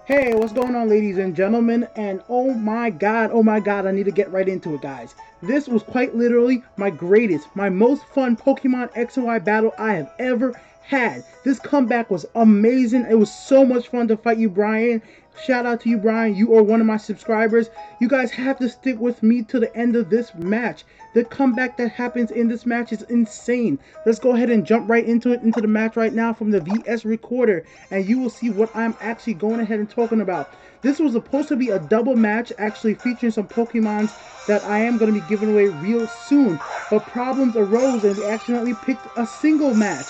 Hey, what's going on, ladies and gentlemen? And oh my god, I need to get right into it, guys. This was quite literally my greatest, my most fun Pokemon X and Y battle I have ever had. This comeback was amazing. It was so much fun to fight you, Brian. Shout out to you, Brian. You are one of my subscribers. You guys have to stick with me to the end of this match. The comeback that happens in this match is insane. Let's go ahead and jump right into it, into the match right now from the VS recorder, and you will see what I'm actually going ahead and talking about. This was supposed to be a double match, actually featuring some Pokemons that I am going to be giving away real soon, but problems arose and we accidentally picked a single match.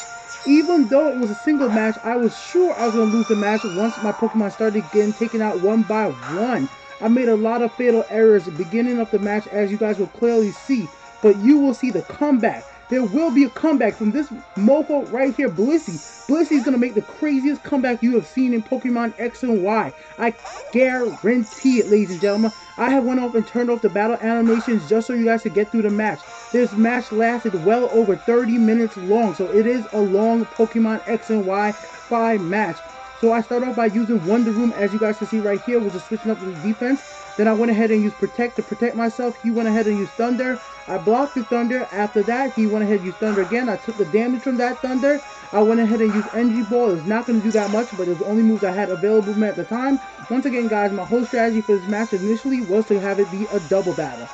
Even though it was a single match, I was sure I was going to lose the match once my Pokemon started getting taken out one by one. I made a lot of fatal errors at the beginning of the match, as you guys will clearly see, but you will see the comeback. There will be a comeback from this mofo right here, Blissey. Blissey is going to make the craziest comeback you have seen in Pokemon X and Y. I guarantee it, ladies and gentlemen. I have went off and turned off the battle animations just so you guys could get through the match. This match lasted well over 30 minutes long, so it is a long Pokemon X and Y 5 match. So I start off by using Wonder Room, as you guys can see right here, which is switching up the defense. Then I went ahead and used Protect to protect myself. He went ahead and used Thunder. I blocked the Thunder. After that, he went ahead and used Thunder again. I took the damage from that Thunder. I went ahead and used Energy Ball. It's not going to do that much, but it was the only moves I had available at the time. Once again, guys, my whole strategy for this match initially was to have it be a double battle.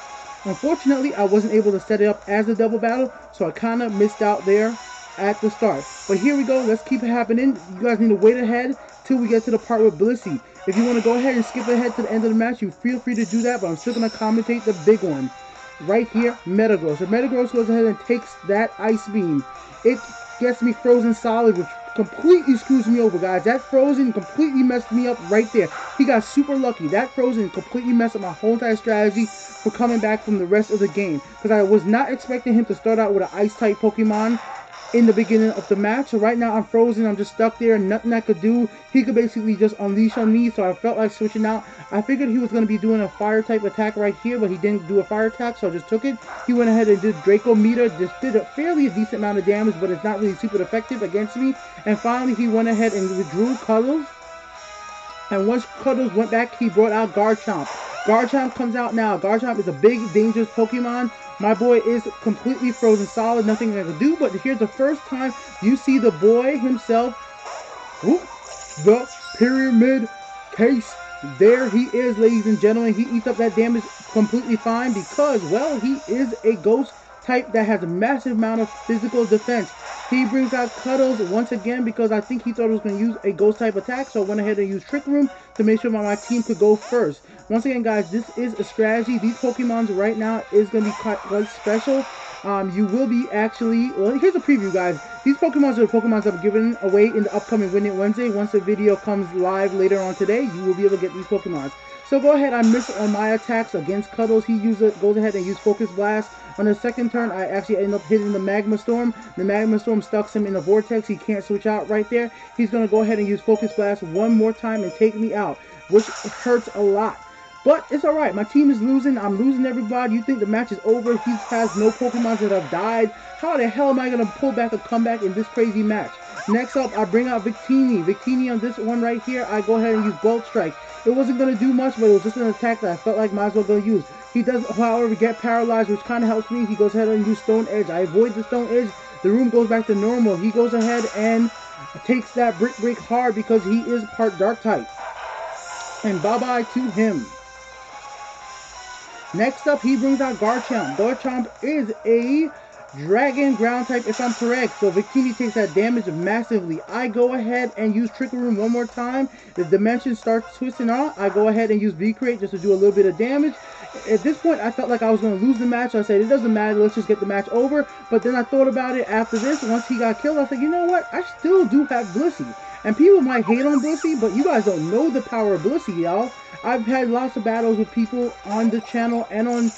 Unfortunately, I wasn't able to set it up as a double battle, so I kind of missed out there at the start. But here we go. Let's keep it happening. You guys need to wait ahead till we get to the part with Blissey. If you want to go ahead and skip ahead to the end of the match, you feel free to do that, but I'm still going to commentate the big one. Right here, Metagross. So Metagross goes ahead and takes that Ice Beam. It gets me frozen solid, which completely screws me over, guys. That frozen completely messed me up right there. He got super lucky. That frozen completely messed up my whole entire strategy for coming back from the rest of the game, because I was not expecting him to start out with an Ice-type Pokemon in the beginning of the match. So right now I'm frozen. I'm just stuck there. Nothing I could do. He could basically just unleash on me, so I felt like switching out. I figured he was going to be doing a fire type attack right here, but he didn't do a fire attack, so I just took it. He went ahead and did Draco Meter. Just did a fairly decent amount of damage, but it's not really super effective against me. And finally he went ahead and withdrew Cuddles. And once Cuddles went back, he brought out Garchomp. Garchomp comes out now. Garchomp is a big, dangerous Pokemon. My boy is completely frozen solid. Nothing I can do. But here's the first time you see the boy himself. Whoop, the Pyramid Case. There he is, ladies and gentlemen. He eats up that damage completely fine because, well, he is a ghost type that has a massive amount of physical defense. He brings out Cuddles once again because I think he thought he was going to use a ghost type attack, so I went ahead and used Trick Room to make sure my team could go first. Once again, guys, this is a strategy. These Pokemons right now is going to be quite special. You will be actually, well, here's a preview, guys. These Pokemons are the Pokemons that I'm giving away in the upcoming Win It Wednesday. Once the video comes live later on today, you will be able to get these Pokemons. So go ahead, I miss on my attacks against Cuddles. He goes ahead and uses Focus Blast. On the second turn, I actually end up hitting the Magma Storm. The Magma Storm stucks him in the Vortex. He can't switch out right there. He's going to go ahead and use Focus Blast one more time and take me out, which hurts a lot. But it's alright. My team is losing. I'm losing everybody. You think the match is over? He has no Pokemon that have died. How the hell am I going to pull back a comeback in this crazy match? Next up, I bring out Victini. Victini on this one right here, I go ahead and use Bulk Strike. It wasn't going to do much, but it was just an attack that I felt like might as well go use. He does, however, get paralyzed, which kind of helps me. He goes ahead and use Stone Edge. I avoid the Stone Edge. The room goes back to normal. He goes ahead and takes that Brick Break hard because he is part Dark type. And bye-bye to him. Next up, he brings out Garchomp. Garchomp is a Dragon Ground type, if I'm correct. So Victini takes that damage massively. I go ahead and use Trick Room one more time. The dimension starts twisting out. I go ahead and use V-Crate just to do a little bit of damage. At this point, I felt like I was going to lose the match. So I said, it doesn't matter. Let's just get the match over. But then I thought about it after this. Once he got killed, I said, you know what? I still do have Blissey. And people might hate on Blissey, but you guys don't know the power of Blissey, y'all. I've had lots of battles with people on the channel and on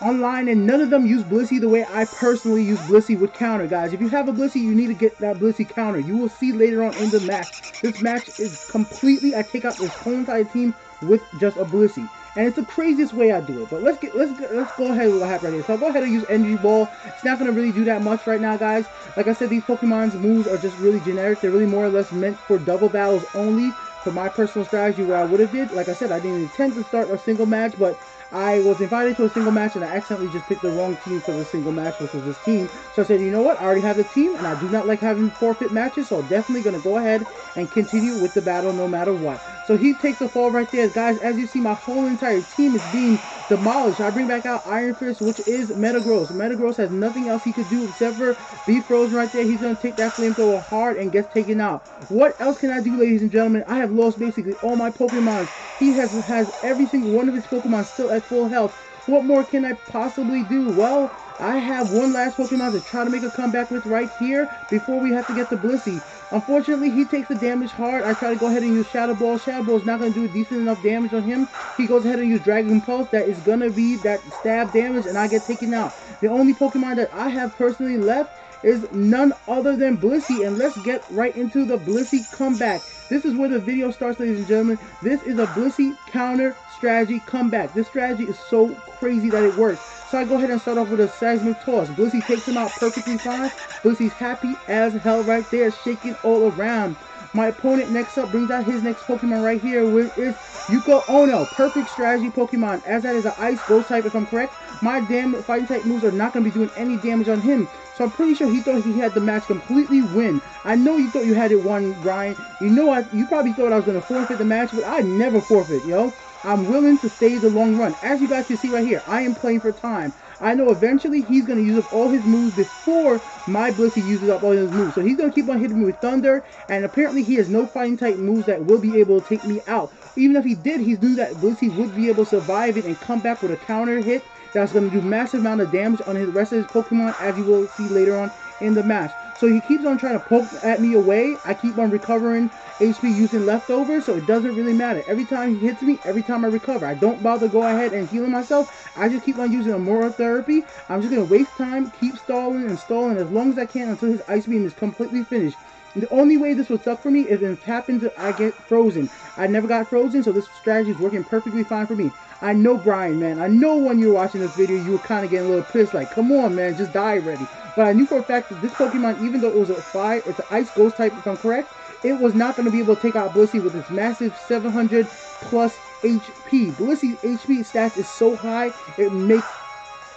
online, and none of them use Blissey the way I personally use Blissey with counter, guys. If you have a Blissey, you need to get that Blissey counter. You will see later on in the match. This match is completely, I take out this whole entire team with just a Blissey. And it's the craziest way I do it. But let's go ahead with what happened right here. So I'll go ahead and use Energy Ball. It's not going to really do that much right now, guys. Like I said, these Pokemon's moves are just really generic. They're really more or less meant for double battles only. For my personal strategy, what I would have did, like I said, I didn't intend to start a single match, but I was invited to a single match, and I accidentally just picked the wrong team for the single match, which was this team. So I said, you know what, I already have the team, and I do not like having forfeit matches, so I'm definitely going to go ahead and continue with the battle no matter what. So he takes a fall right there. Guys, as you see, my whole entire team is being demolished. I bring back out Iron Fist, which is Metagross. Metagross has nothing else he could do except for be frozen right there. He's going to take that flamethrower hard and gets taken out. What else can I do, ladies and gentlemen? I have lost basically all my Pokemon. He has every single one of his Pokemon still at full health. What more can I possibly do? Well, I have one last Pokemon to try to make a comeback with right here before we have to get to Blissey. Unfortunately, he takes the damage hard. I try to go ahead and use Shadow Ball. Shadow Ball is not going to do decent enough damage on him. He goes ahead and use Dragon Pulse. That is going to be that stab damage, and I get taken out. The only Pokemon that I have personally left is none other than Blissey, and let's get right into the Blissey comeback. This is where the video starts, ladies and gentlemen. This is a Blissey counter strategy comeback. This strategy is so crazy that it works. So I go ahead and start off with a Seismic Toss. Blissey takes him out perfectly fine. Blissey's happy as hell right there, shaking all around. My opponent next up brings out his next Pokemon right here, which is Yuko Ono. Perfect strategy Pokemon, as that is an Ice Ghost type if I'm correct. My damn fighting type moves are not going to be doing any damage on him. So I'm pretty sure he thought he had the match completely win. I know you thought you had it won, Brian. You know what? You probably thought I was going to forfeit the match, but I never forfeit, yo. I'm willing to stay the long run. As you guys can see right here, I am playing for time. I know eventually he's going to use up all his moves before my Blissey uses up all his moves. So he's going to keep on hitting me with Thunder, and apparently he has no fighting type moves that will be able to take me out. Even if he did, he knew that Blissey would be able to survive it and come back with a counter hit that's going to do massive amount of damage on the rest of his Pokemon, as you will see later on in the match. So he keeps on trying to poke at me away. I keep on recovering HP using leftovers, so it doesn't really matter. Every time he hits me, every time I recover. I don't bother go ahead and healing myself. I just keep on using Aurora Therapy. I'm just going to waste time, keep stalling and stalling as long as I can until his Ice Beam is completely finished. The only way this would suck for me is if it happens that I get frozen. I never got frozen, so this strategy is working perfectly fine for me. I know, Brian, man, I know when you were watching this video, you were kind of getting a little pissed, like, come on, man, just die already. But I knew for a fact that this Pokemon, even though it was a fire, it's an Ice Ghost type, if I'm correct, it was not going to be able to take out Blissey with its massive 700 plus HP. Blissey's HP stats is so high, it makes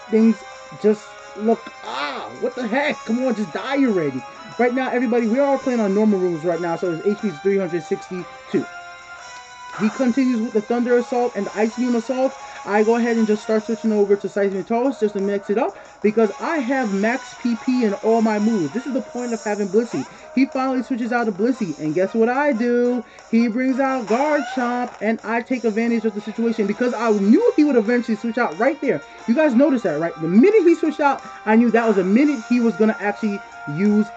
things just look, what the heck? Come on, just die already. Right now, everybody, we're all playing on normal rules right now, so his HP is 362. He continues with the Thunder Assault and the Ice Beam Assault. I go ahead and just start switching over to Seismic Toss just to mix it up because I have max PP in all my moves. This is the point of having Blissey. He finally switches out to Blissey, and guess what I do? He brings out Guard Chomp, and I take advantage of the situation because I knew he would eventually switch out right there. You guys noticed that, right? The minute he switched out, I knew that was the minute he was going to actually use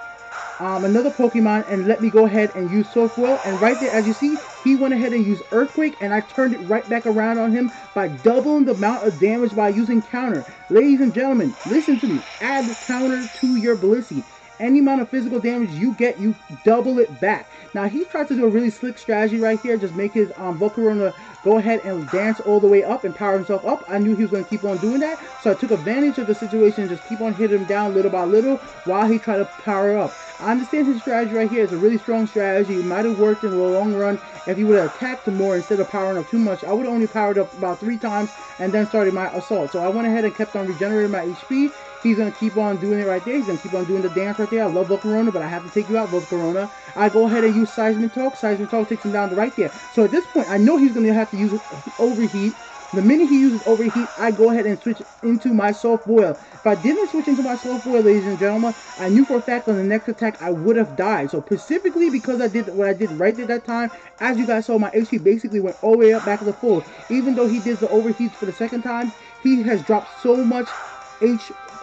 another Pokemon and let me go ahead and use Surf Well. And right there, as you see, he went ahead and used Earthquake, and I turned it right back around on him by doubling the amount of damage by using counter. Ladies and gentlemen, listen to me. Add counter to your Blissey. Any amount of physical damage you get, you double it back. Now, he tried to do a really slick strategy right here. Just make his Volcarona go ahead and dance all the way up and power himself up. I knew he was going to keep on doing that. So I took advantage of the situation and just keep on hitting him down little by little while he tried to power up. I understand his strategy right here is a really strong strategy. It might have worked in the long run if he would have attacked him more instead of powering up too much. I would have only powered up about 3 times and then started my assault. So I went ahead and kept on regenerating my HP. He's going to keep on doing it right there. He's going to keep on doing the dance right there. I love Volcarona, but I have to take you out, Volcarona. I go ahead and use Seismic Talk. Seismic Talk takes him down to right there. So at this point, I know he's going to have to use Overheat. The minute he uses Overheat, I go ahead and switch into my Soft Boil. If I didn't switch into my Soft Boil, ladies and gentlemen, I knew for a fact on the next attack I would have died. So specifically because I did what I did right at that time, as you guys saw, my HP basically went all the way up back to the full. Even though he did the Overheat for the second time, he has dropped so much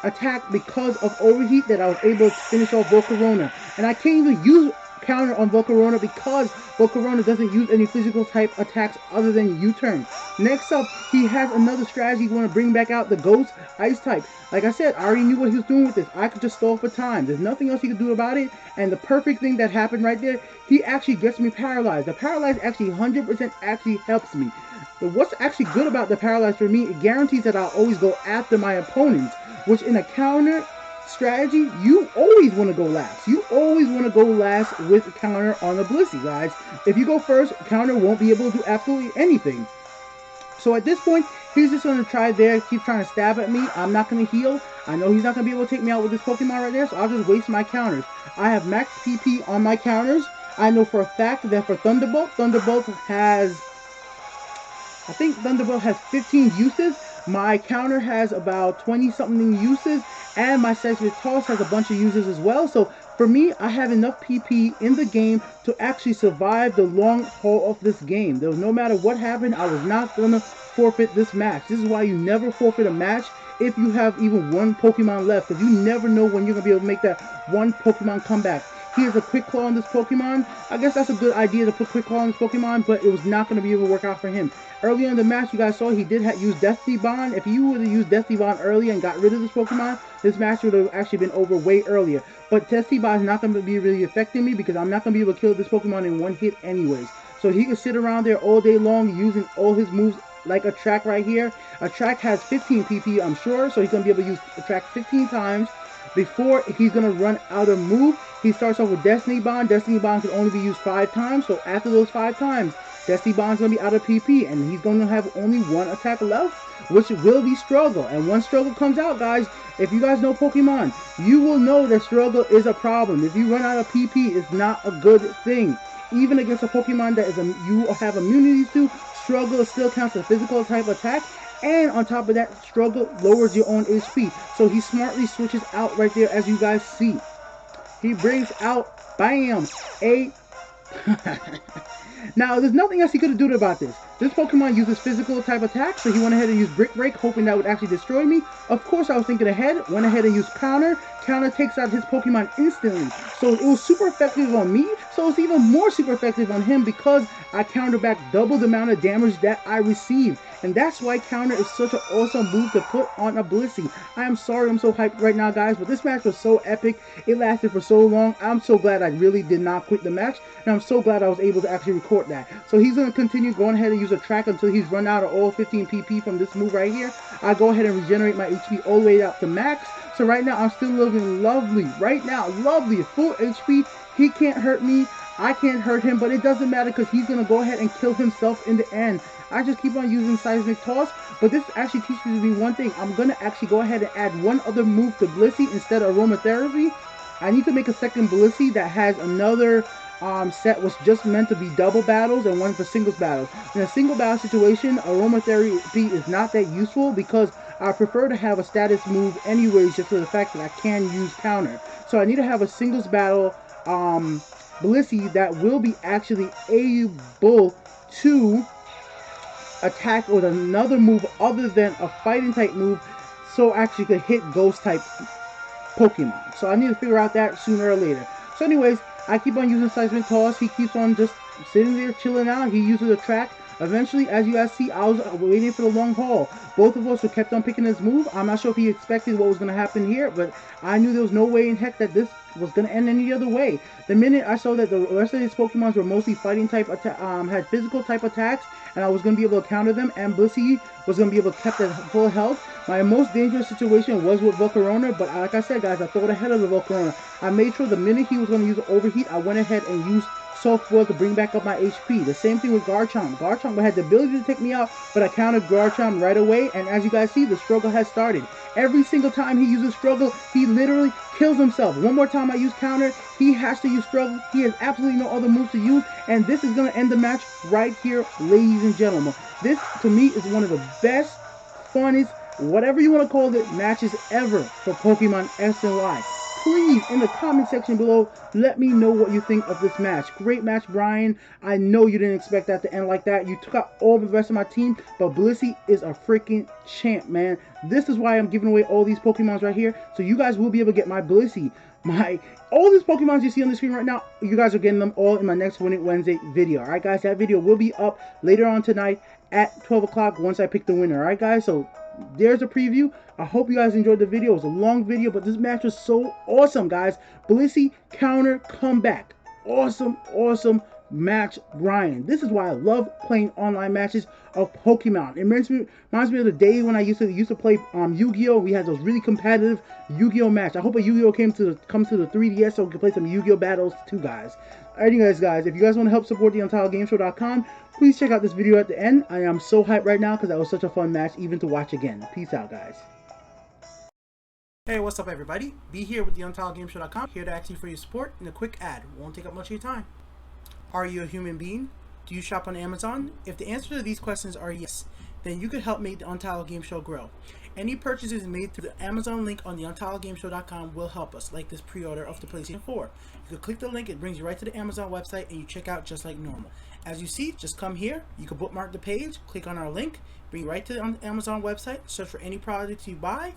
attack because of Overheat that I was able to finish off Volcarona. And I can't even use counter on Volcarona because Volcarona doesn't use any physical type attacks other than U-turn. Next up, he has another strategy. You want to bring back out the Ghost Ice type. Like I said, I already knew what he was doing with this. I could just stall for time. There's nothing else he could do about it. And the perfect thing that happened right there, he actually gets me paralyzed. The paralyzed actually 100% actually helps me. But what's actually good about the paralyzed for me, it guarantees that I'll always go after my opponents, which in a counter strategy, you always want to go last. You always want to go last with counter on a Blissey, guys. If you go first, counter won't be able to do absolutely anything. So at this point, he's just going to try there, keep trying to stab at me. I'm not going to heal. I know he's not going to be able to take me out with this Pokemon right there, so I'll just waste my counters. I have max PP on my counters. I know for a fact that for Thunderbolt, Thunderbolt has 15 uses. My counter has about 20-something uses, and my Seismic Toss has a bunch of uses as well. So for me, I have enough PP in the game to actually survive the long haul of this game. There was no matter what happened, I was not going to forfeit this match. This is why you never forfeit a match if you have even one Pokemon left, because you never know when you're going to be able to make that one Pokemon comeback. He has a Quick Claw on this Pokemon. I guess that's a good idea to put Quick Claw on this Pokemon, but it was not going to be able to work out for him. Early in the match, you guys saw he did use Destiny Bond. If you would have used Destiny Bond early and got rid of this Pokemon, this match would have actually been over way earlier. But Destiny Bond is not going to be really affecting me because I'm not going to be able to kill this Pokemon in one hit anyways. So he can sit around there all day long using all his moves like a track right here. A track has 15 PP, I'm sure, so he's going to be able to use a track 15 times before he's going to run out of move. He starts off with Destiny Bond. Destiny Bond can only be used 5 times, so after those 5 times, Destiny Bond's going to be out of PP, and he's going to have only one attack left, which will be Struggle. And once Struggle comes out, guys, if you guys know Pokemon, you will know that Struggle is a problem. If you run out of PP, it's not a good thing. Even against a Pokemon that is you have immunities to, Struggle still counts as a physical type attack. And on top of that, Struggle lowers your own HP. So he smartly switches out right there, as you guys see. He brings out, bam, a... Now, there's nothing else he could have done about this. This Pokemon uses physical type attack, so he went ahead and used Brick Break, hoping that would actually destroy me. Of course, I was thinking ahead, went ahead and used Counter. Counter takes out his Pokemon instantly. So it was super effective on me, so it's even more super effective on him because I counter back double the amount of damage that I received. And that's why Counter is such an awesome move to put on a Blissey. I am sorry I'm so hyped right now, guys, but this match was so epic. It lasted for so long. I'm so glad I really did not quit the match, and I'm so glad I was able to actually record that. So he's going to continue going ahead and use a track until he's run out of all 15 PP from this move right here. I go ahead and regenerate my HP all the way up to max. So right now, I'm still living lovely. Right now, lovely, full HP. He can't hurt me. I can't hurt him, but it doesn't matter because he's going to go ahead and kill himself in the end. I just keep on using Seismic Toss, but this actually teaches me one thing. I'm going to actually go ahead and add one other move to Blissey instead of Aromatherapy. I need to make a second Blissey that has another set was just meant to be double battles and one for singles battles. In a single battle situation, Aromatherapy is not that useful because I prefer to have a status move anyways, just for the fact that I can use Counter. So I need to have a singles battle Blissey that will be actually able to attack with another move other than a fighting type move, so actually could hit ghost type Pokemon. So I need to figure out that sooner or later. So anyways, I keep on using Seismic Toss. He keeps on just sitting there chilling out. He uses a track. Eventually, as you guys see, I was waiting for the long haul. Both of us were kept on picking his move. I'm not sure if he expected what was going to happen here, but I knew there was no way in heck that this was going to end any other way. The minute I saw that the rest of his Pokemons were mostly fighting type, had physical type attacks, and I was going to be able to counter them, and Blissey was going to be able to keep at full health. My most dangerous situation was with Volcarona, but like I said, guys, I thought ahead of the Volcarona. I made sure the minute he was going to use Overheat, I went ahead and used Soft Boil to bring back up my HP. The same thing with Garchomp. Garchomp had the ability to take me out, but I countered Garchomp right away, and as you guys see, the struggle has started. Every single time he uses struggle, he literally kills himself. One more time I use counter, he has to use struggle. He has absolutely no other moves to use, and this is going to end the match right here, ladies and gentlemen. This, to me, is one of the best, funnest, whatever you want to call it, matches ever for Pokemon S and Y. please, in the comment section below, let me know what you think of this match. Great match, Brian. I know you didn't expect that to end like that. You took out all the rest of my team, but Blissey is a freaking champ, man. This is why I'm giving away all these Pokemons right here, so you guys will be able to get my Blissey. All these Pokemons you see on the screen right now, you guys are getting them all in my next Winning Wednesday video. Alright guys, that video will be up later on tonight at 12 o'clock once I pick the winner. Alright guys, so there's a preview. I hope you guys enjoyed the video. It was a long video, but this match was so awesome, guys. Blissey counter comeback. Awesome, awesome match, Brian. This is why I love playing online matches of Pokemon. It reminds me of the day when I used to play Yu-Gi-Oh! We had those really competitive Yu-Gi-Oh! match. I hope a Yu-Gi-Oh! comes to the 3DS so we can play some Yu-Gi-Oh! battles too, guys. Alright, guys, if you guys want to help support the UntitledGameShow.com, please check out this video at the end. I am so hyped right now because that was such a fun match even to watch again. Peace out, guys. Hey, what's up, everybody? Be here with the UntitledGameShow.com, here to ask you for your support in a quick ad. Won't take up much of your time. Are you a human being? Do you shop on Amazon? If the answer to these questions are yes, then you could help make the Untitled Game Show grow. Any purchases made through the Amazon link on the UntitledGameShow.com will help us, like this pre-order of the PlayStation 4. You can click the link, it brings you right to the Amazon website, and you check out just like normal. As you see, just come here, you can bookmark the page, click on our link, bring you right to the Amazon website, search for any product you buy,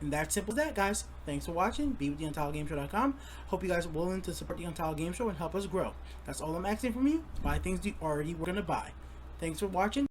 and that's simple as that, guys. Thanks for watching. Be with the UntitledGameShow.com. Hope you guys are willing to support the Untitled Game Show and help us grow. That's all I'm asking from you. Buy things you already were going to buy. Thanks for watching.